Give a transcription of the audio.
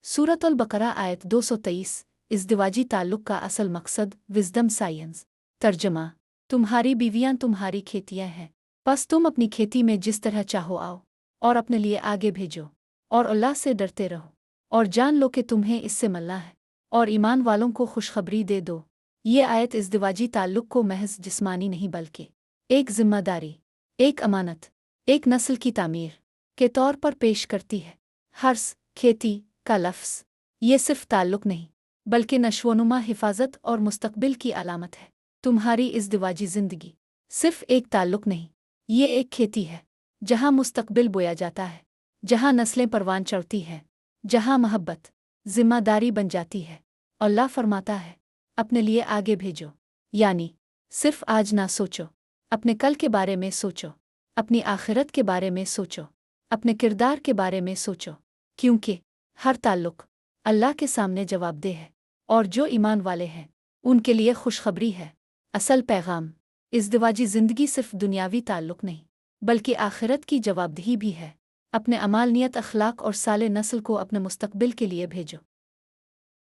सूरत अल बकरा आयत 223 इज़्दिवाजी ताल्लुक़ का असल मकसद विज़डम साइंस। तर्जमा: तुम्हारी बीवियां तुम्हारी खेतियां हैं, बस तुम अपनी खेती में जिस तरह चाहो आओ और अपने लिए आगे भेजो और अल्लाह से डरते रहो और जान लो कि तुम्हें इससे मिलना है और ईमान वालों को खुशखबरी दे दो। ये आयत इज़्दिवाजी ताल्लुक़ को महज जिस्मानी नहीं बल्कि एक जिम्मेदारी, एक अमानत, एक नस्ल की तामीर के तौर पर पेश करती है। हर्स खेती का लफ्ज़ ये सिर्फ ताल्लुक़ नहीं बल्कि नशोनुमा, हिफाजत और मुस्तकबिल की अलामत है। तुम्हारी इज़्दिवाजी ज़िंदगी सिर्फ एक ताल्लुक़ नहीं, ये एक खेती है जहाँ मुस्तकबिल बोया जाता है, जहाँ नस्लें परवान चढ़ती हैं, जहाँ मोहब्बत जिम्मेदारी बन जाती है। अल्लाह फरमाता है, अपने लिए आगे भेजो, यानी सिर्फ आज ना सोचो, अपने कल के बारे में सोचो, अपनी आखिरत के बारे में सोचो, अपने किरदार के बारे में सोचो, क्योंकि हर ताल्लुक़ अल्लाह के सामने जवाबदेह है और जो ईमान वाले हैं उनके लिए खुशखबरी है। असल पैगाम: इज़्दिवाजी ज़िंदगी सिर्फ दुनियावी ताल्लुक़ नहीं बल्कि आखिरत की जवाबदेही भी है। अपने अमाल, नियत, अखलाक और साले नस्ल को अपने मुस्तकबिल के लिए भेजो।